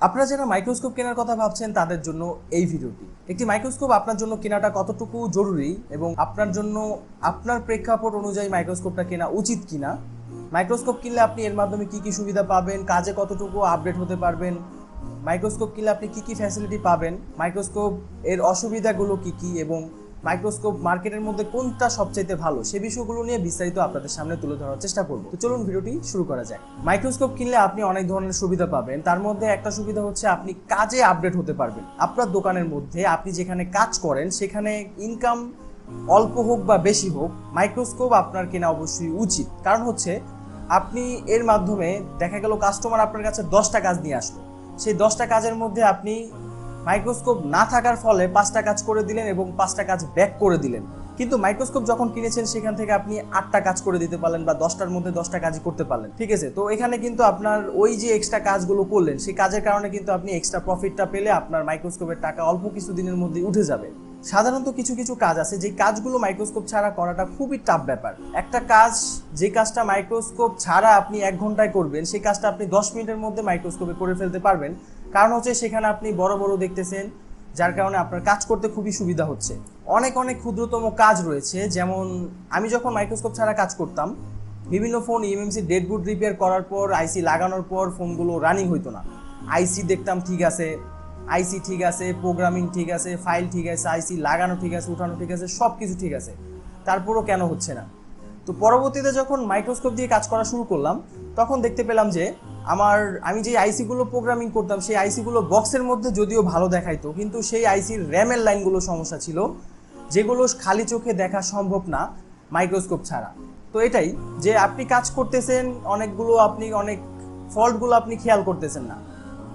আপনারা যারা মাইক্রোস্কোপ কেনার কথা ভাবছেন তাদের জন্য এই ভিডিওটি। একটি মাইক্রোস্কোপ আপনার জন্য কেনাটা কতটুকু জরুরি এবং আপনার জন্য আপনার প্রেক্ষাপট অনুযায়ী মাইক্রোস্কোপটা কেনা উচিত কিনা, মাইক্রোস্কোপ কিনলে আপনি এর মাধ্যমে কি কি সুবিধা পাবেন, কাজে কতটুকু আপডেট হতে পারবেন, মাইক্রোস্কোপ কিনলে আপনি কি কি ফ্যাসিলিটি পাবেন, মাইক্রোস্কোপ এর অসুবিধাগুলো কি কি এবং মাইক্রোস্কোপ মার্কেটের মধ্যে কোনটা সবচাইতে ভালো, সে বিষয়গুলো নিয়ে বিস্তারিত আপনাদের সামনে তুলে ধরার চেষ্টা করব। তো চলুন ভিডিওটি শুরু করা যাক। মাইক্রোস্কোপ কিনলে আপনি অনেক ধরনের সুবিধা পাবেন। তার মধ্যে একটা সুবিধা হচ্ছে আপনি কাজে আপডেট হতে পারবেন। আপনার দোকানের মধ্যে আপনি যেখানে কাজ করেন সেখানে ইনকাম অল্প হোক বা বেশি হোক, মাইক্রোস্কোপ আপনার কেনা অবশ্যই উচিত। কারণ হচ্ছে আপনি এর মাধ্যমে দেখা গেল কাস্টমার আপনার কাছে 10টা কাজ নিয়ে আসলো, সেই 10টা কাজের মধ্যে আপনি মাইক্রোস্কোপ না থাকার ফলে 5টা কাজ করে দিলেন এবং 5টা কাজ ব্যাক করে দিলেন। কিন্তু মাইক্রোস্কোপ যখন কিনেছেন সেখান থেকে আপনি 8টা কাজ করে দিতে পারলেন বা 10টার মধ্যে 10টা কাজই করতে পারলেন, ঠিক আছে। তো এখানে কিন্তু আপনার ওই যে এক্সট্রা কাজগুলো করলেন সেই কাজের কারণে কিন্তু আপনি এক্সট্রা প্রফিটটা পেলে আপনার মাইক্রোস্কোপের টাকা অল্প কিছু দিনের মধ্যে উঠে যাবে। সাধারণত কিছু কিছু কাজ আছে যে কাজগুলো মাইক্রোস্কোপ ছাড়া করাটা খুবই টাফ ব্যাপার। একটা কাজ, যে কাজটা মাইক্রোস্কোপ ছাড়া আপনি 1 ঘন্টায় করবেন, সেই কাজটা আপনি 10 মিনিটের মধ্যে মাইক্রোস্কোপে করে ফেলতে পারবেন। কারণ হচ্ছে সেখানে আপনি বড় বড় দেখতেছেন, যার কারণে আপনার কাজ করতে খুবই সুবিধা হচ্ছে। অনেক অনেক ক্ষুদ্রতম কাজ রয়েছে, যেমন আমি যখন মাইক্রোস্কোপ ছাড়া কাজ করতাম, বিভিন্ন ফোন ইএমএমসি ডেডবোর্ড রিপেয়ার করার পর আইসি লাগানোর পর ফোনগুলো রানিং হইতো না। আইসি দেখতাম ঠিক আছে, আইসি ঠিক আছে, প্রোগ্রামিং ঠিক আছে, ফাইল ঠিক আছে, আইসি লাগানো ঠিক আছে, উঠানো ঠিক আছে, সব কিছু ঠিক আছে, তারপরও কেন হচ্ছে না। তো পরবর্তীতে যখন মাইক্রোস্কোপ দিয়ে কাজ করা শুরু করলাম তখন দেখতে পেলাম যে আমি যে আইসিগুলো প্রোগ্রামিং করতাম সেই আইসিগুলো বক্সের মধ্যে যদিও ভালো দেখাইতো, কিন্তু সেই আইসির র্যামের লাইনগুলো সমস্যা ছিল, যেগুলো খালি চোখে দেখা সম্ভব না মাইক্রোস্কোপ ছাড়া। তো এটাই যে আপনি কাজ করতেছেন অনেকগুলো, আপনি অনেক ফল্টগুলো আপনি খেয়াল করতেছেন না।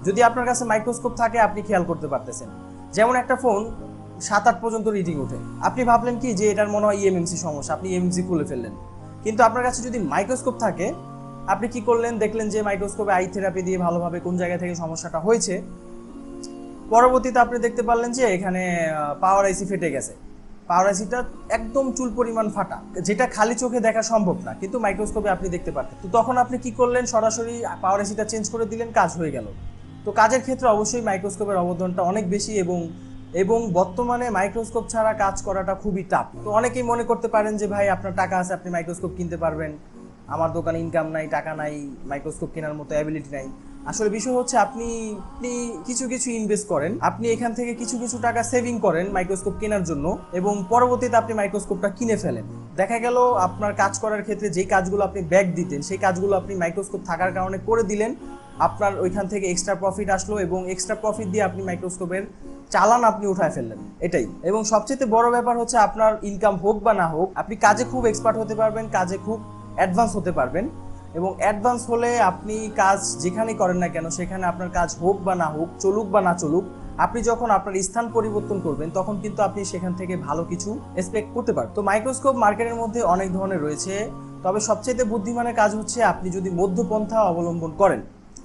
যদি আপনার কাছে মাইক্রোস্কোপ থাকে আপনি খেয়াল করতে পারতেছেন। যেমন একটা ফোন 7-8 পর্যন্ত রিডিং ওঠে, আপনি ভাবলেন কি যে এটার মনে হয় ইএমএমসি সমস্যা, আপনি ইএমএমসি খুলে ফেললেন। কিন্তু আপনার কাছে যদি মাইক্রোস্কোপ থাকে, আপনি কি করলেন, দেখলেন যে মাইক্রোস্কোপে আই থেরাপি দিয়ে ভালোভাবে কোন জায়গা থেকে সমস্যাটা হয়েছে। পরবর্তীতে আপনি দেখতে পারলেন যে এখানে পাওয়ার আইসি ফেটে গেছে। পাওয়ার আইসিটা একদম চুল পরিমাণ ফাটা, যেটা খালি চোখে দেখা সম্ভব না, কিন্তু মাইক্রোস্কোপে আপনি দেখতে পারতেন। তো তখন আপনি কি করলেন, সরাসরি পাওয়ার আইসিটা চেঞ্জ করে দিলেন, কাজ হয়ে গেল। তো কাজের ক্ষেত্রে অবশ্যই মাইক্রোস্কোপের অবদানটা অনেক বেশি এবং বর্তমানে মাইক্রোস্কোপ ছাড়া কাজ করাটা খুবই টাফ। তো অনেকেই মনে করতে পারেন যে ভাই আপনার টাকা আছে, আপনি মাইক্রোস্কোপ কিনতে পারবেন, আমার দোকানে ইনকাম নাই, টাকা নাই, মাইক্রোস্কোপ কেনার মতো অ্যাবিলিটি নাই। আসলে বিষয় হচ্ছে আপনি কিছু কিছু ইনভেস্ট করেন, আপনি এখান থেকে কিছু কিছু টাকা সেভিং করেন মাইক্রোস্কোপ কেনার জন্য এবং পরবর্তীতে আপনি মাইক্রোস্কোপটা কিনে ফেলেন। দেখা গেল আপনার কাজ করার ক্ষেত্রে যে কাজগুলো আপনি ব্যাক দিতেন সেই কাজগুলো আপনি মাইক্রোস্কোপ থাকার কারণে করে দিলেন, আপনার ওইখান থেকে এক্সট্রা প্রফিট আসলো এবং এক্সট্রা প্রফিট দিয়ে আপনি মাইক্রোস্কোপের চালান আপনি উঠায় ফেললেন। এটাই। এবং সবচেয়ে বড় ব্যাপার হচ্ছে আপনার ইনকাম হোক বা না হোক, আপনি কাজে খুব এক্সপার্ট হতে পারবেন, কাজে খুব অ্যাডভান্স হতে পারবেন এবং অ্যাডভান্স হলে আপনি কাজ যেখানেই করেন না কেন সেখানে আপনার কাজ হোক বা না হোক, চলুক বা না চলুক, আপনি যখন আপনার স্থান পরিবর্তন করবেন তখন কিন্তু আপনি সেখান থেকে ভালো কিছু এক্সপেক্ট করতে পারেন। তো মাইক্রোস্কোপ মার্কেটের মধ্যে অনেক ধরনের রয়েছে, তবে সবচেয়ে বুদ্ধিমানের কাজ হচ্ছে আপনি যদি মধ্যপন্থা অবলম্বন করেন।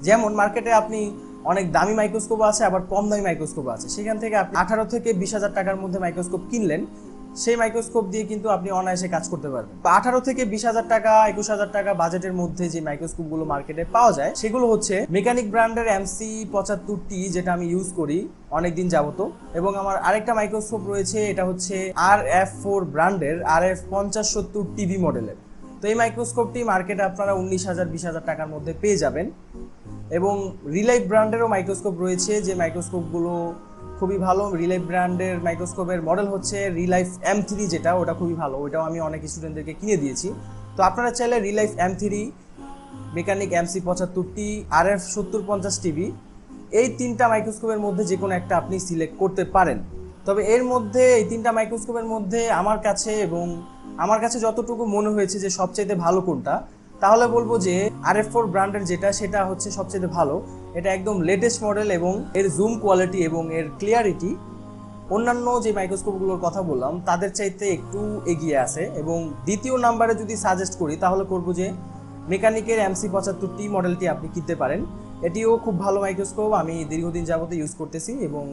যেমন মার্কেটে আপনি অনেক দামি মাইক্রোস্কোপ আছে, আবার কম দামি মাইক্রোস্কোপ আছে, সেখান থেকে আপনি 18 থেকে 20,000 টাকার মধ্যে মাইক্রোস্কোপ কিনলেন, সেই মাইক্রোস্কোপ দিয়ে কিন্তু আপনি অনায়াসে কাজ করতে পারবেন। 18 থেকে 20,000 টাকা, 21,000 টাকা বাজেটের মধ্যে যে মাইক্রোস্কোপগুলো মার্কেটে পাওয়া যায় সেগুলো হচ্ছে মেকানিক ব্র্যান্ডের MC75T, যেটা আমি ইউজ করি অনেকদিন যাবত। এবং আমার আরেকটা মাইক্রোস্কোপ রয়েছে, এটা হচ্ছে RF4 ব্র্যান্ডের RF5070 টিভি মডেলের। তো এই মাইক্রোস্কোপটি মার্কেটে আপনারা 19,000 20,000 টাকার মধ্যে পেয়ে যাবেন। এবং রিলাইফ ব্র্যান্ডেরও মাইক্রোস্কোপ রয়েছে, যে মাইক্রোস্কোপগুলো খুবই ভালো। রিলাইফ ব্র্যান্ডের মাইক্রোস্কোপের মডেল হচ্ছে রিলাইফ M3, যেটা ওটা খুবই ভালো, ওইটাও আমি অনেক স্টুডেন্টদেরকে কিনে দিয়েছি। তো আপনারা চাইলে রিলাইফ M3, mechanic MC75T, RF7050 TV, এই 3টা মাইক্রোস্কোপের মধ্যে যে কোনো একটা আপনি সিলেক্ট করতে পারেন। তবে এর মধ্যে এই 3টা মাইক্রোস্কোপের মধ্যে আমার কাছে যতটুকু মনে হয়েছে যে সবচাইতে ভালো কোনটা, তাহলে বলবো যে RF4 ব্র্যান্ডের সেটা হচ্ছে সবচেয়ে ভালো। এটা একদম লেটেস্ট মডেল এবং এর জুম কোয়ালিটি এবং এর ক্লিয়ারিটি অন্যান্য যে মাইক্রোস্কোপগুলোর কথা বললাম তাদের চাইতে একটু এগিয়ে আছে। এবং দ্বিতীয় নাম্বারে যদি সাজেস্ট করি তাহলে করবো যে মেকানিকের MC75T মডেলটি আপনি কিনতে পারেন। এটিও খুব ভালো মাইক্রোস্কোপ, আমি দীর্ঘদিন যাবত ইউজ করতেছি এবং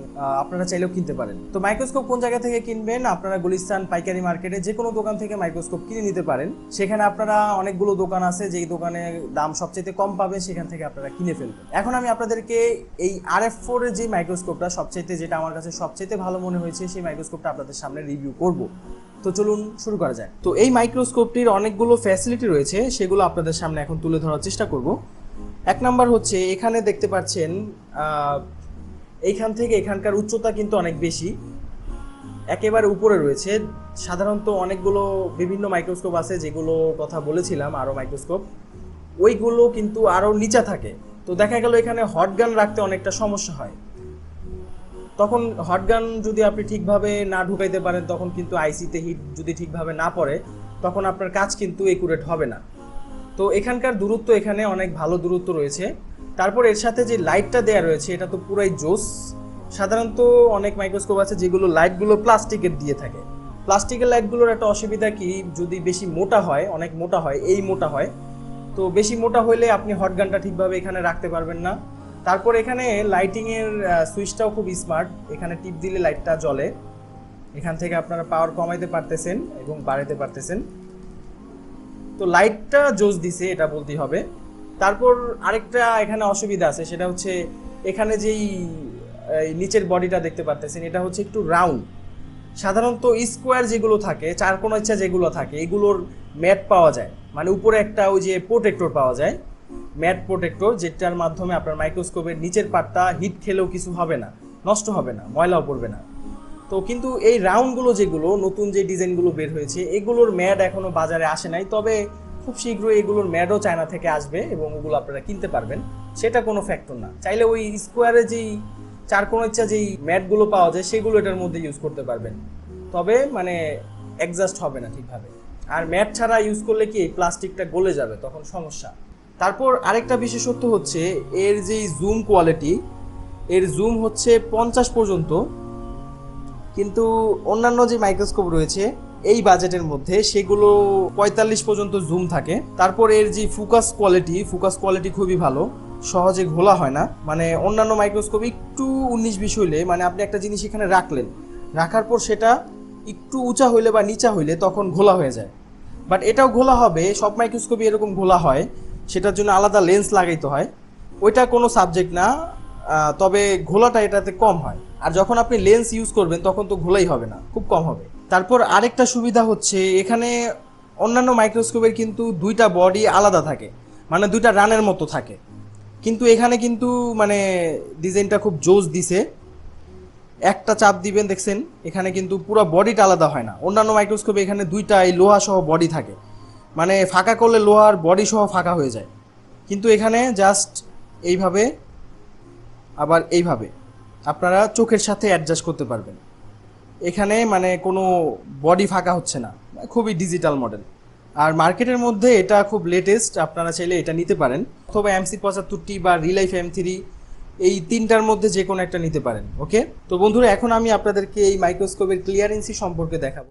আপনারা চাইলেও কিনতে পারেন। তো মাইক্রোস্কোপ কোন জায়গা থেকে কিনবেন? আপনারা গুলিস্তান পাইকারি মার্কেটে যে কোনো দোকান থেকে মাইক্রোস্কোপ কিনে নিতে পারেন। সেখানে আপনারা অনেকগুলো দোকান আছে, যেই দোকানে দাম সবচেয়ে কম পাবে সেখান থেকে আপনারা কিনে ফেলবেন। এখন আমি আপনাদেরকে এই RF4 এর যে মাইক্রোস্কোপটা যেটা আমার কাছে সবচেয়ে ভালো মনে হয়েছে, সেই মাইক্রোস্কোপটা আপনাদের সামনে রিভিউ করব। তো চলুন শুরু করা যায়। তো এই মাইক্রোস্কোপটির অনেকগুলো ফ্যাসিলিটি রয়েছে, সেগুলো আপনাদের সামনে এখন তুলে ধরার চেষ্টা করব। এক নাম্বার হচ্ছে, এখানে দেখতে পাচ্ছেন এইখান থেকে এখানকার উচ্চতা কিন্তু অনেক বেশি, একেবারে উপরে রয়েছে। সাধারণত অনেকগুলো বিভিন্ন মাইক্রোস্কোপ আছে যেগুলো কথা বলেছিলাম, আরও মাইক্রোস্কোপ, ওইগুলো কিন্তু আরও নিচে থাকে। তো দেখা গেল এখানে হটগান রাখতে অনেকটা সমস্যা হয়। তখন হটগান যদি আপনি ঠিকভাবে না ঢুকাইতে পারেন, তখন কিন্তু আইসিতে হিট যদি ঠিকভাবে না পড়ে, তখন আপনার কাজ কিন্তু একুরেট হবে না। তো এখানকার দূরত্ব, এখানে অনেক ভালো দূরত্ব রয়েছে। তারপর এর সাথে যে লাইটটা দেওয়া রয়েছে, এটা তো পুরাই জোস। সাধারণত অনেক মাইক্রোস্কোপ আছে যেগুলো লাইটগুলো প্লাস্টিকের দিয়ে থাকে। প্লাস্টিকের লাইটগুলোর একটা অসুবিধা কি, যদি বেশি মোটা হয়, অনেক মোটা হয়, এই মোটা হয়, তো বেশি মোটা হলে আপনি হটগানটা ঠিকভাবে এখানে রাখতে পারবেন না। তারপর এখানে লাইটিংয়ের সুইচটাও খুব স্মার্ট, এখানে টিপ দিলে লাইটটা জ্বলে। এখান থেকে আপনারা পাওয়ার কমাইতে পারতেছেন এবং বাড়াইতে পারতেছেন। তো লাইটটা জোস দিছে, এটা বলতেই হবে। তারপর আরেকটা এখানে অসুবিধা আছে, সেটা হচ্ছে এখানে যেই নিচের বডিটা দেখতে পারতেছেন, এটা হচ্ছে একটু রাউন্ড। সাধারণত স্কোয়ার যেগুলো থাকে, চারকোনা যেগুলো থাকে, এগুলোর ম্যাট পাওয়া যায়, মানে উপরে একটা ওই যে প্রোটেক্টর পাওয়া যায়, ম্যাট প্রোটেক্টর, যেটার মাধ্যমে আপনার মাইক্রোস্কোপের নিচের পার্টটা হিট খেলেও কিছু হবে না, নষ্ট হবে না, ময়লাও পড়বে না। তো কিন্তু এই রাউন্ডগুলো যেগুলো নতুন যে ডিজাইনগুলো বের হয়েছে, এগুলোর ম্যাড এখনো বাজারে আসে নাই, তবে খুব শীঘ্রই এগুলোর ম্যাডও চায়না থেকে আসবে এবং ওগুলো আপনারা কিনতে পারবেন। সেটা কোনো ফ্যাক্টর না, চাইলে ওই স্কোয়ারে যেই চারকোনা যেই ম্যাটগুলো পাওয়া যায় সেগুলো এটার মধ্যে ইউজ করতে পারবেন, তবে মানে অ্যাডজাস্ট হবে না ঠিকভাবে। আর ম্যাট ছাড়া ইউজ করলে কি এই প্লাস্টিকটা গলে যাবে, তখন সমস্যা। তারপর আরেকটা বিশেষত্ব হচ্ছে এর যেই জুম কোয়ালিটি, এর জুম হচ্ছে 50 পর্যন্ত, কিন্তু অন্যান্য যে মাইক্রোস্কোপ রয়েছে এই বাজেটের মধ্যে, সেগুলো 45 পর্যন্ত জুম থাকে। তারপর এর যে ফোকাস কোয়ালিটি খুবই ভালো, সহজে ঘোলা হয় না। মানে অন্যান্য মাইক্রোস্কোপ একটু 19-20 হইলে, মানে আপনি একটা জিনিস এখানে রাখলেন, রাখার পর সেটা একটু উঁচা হইলে বা নিচা হইলে তখন ঘোলা হয়ে যায়। বাট এটাও ঘোলা হবে, সব মাইক্রোস্কোপই এরকম ঘোলা হয়, সেটার জন্য আলাদা লেন্স লাগাইতে হয়, ওইটা কোনো সাবজেক্ট না। তবে ঘোলাটা এটাতে কম হয়। আর যখন আপনি লেন্স ইউজ করবেন তখন তো ঘোলাই হবে না, খুব কম হবে। তারপর আরেকটা সুবিধা হচ্ছে, এখানে অন্যান্য মাইক্রোস্কোপের কিন্তু দুইটা বডি আলাদা থাকে, মানে দুইটা রানের মতো থাকে, কিন্তু এখানে কিন্তু মানে ডিজাইনটা খুব জোস দিছে। একটা চাপ দিবেন, দেখছেন এখানে কিন্তু পুরো বডিটা আলাদা হয় না। অন্যান্য মাইক্রোস্কোপে এখানে দুইটা এই লোহা সহ বডি থাকে, মানে ফাঁকা করলে লোহার বডি সহ ফাঁকা হয়ে যায়, কিন্তু এখানে জাস্ট এইভাবে আবার এইভাবে আপনারা চোখের সাথে অ্যাডজাস্ট করতে পারবেন। এখানে মানে কোনো বডি ফাঁকা হচ্ছে না, খুবই ডিজিটাল মডেল। আর মার্কেটের মধ্যে এটা খুব লেটেস্ট, আপনারা চাইলে এটা নিতে পারেন, অথবা MC75T বা রিলাইফ M3, এই তিনটার মধ্যে যে কোনো একটা নিতে পারেন। ওকে, তো বন্ধুরা, এখন আমি আপনাদেরকে এই মাইক্রোস্কোপের ক্লিয়ারেন্সি সম্পর্কে দেখাবো।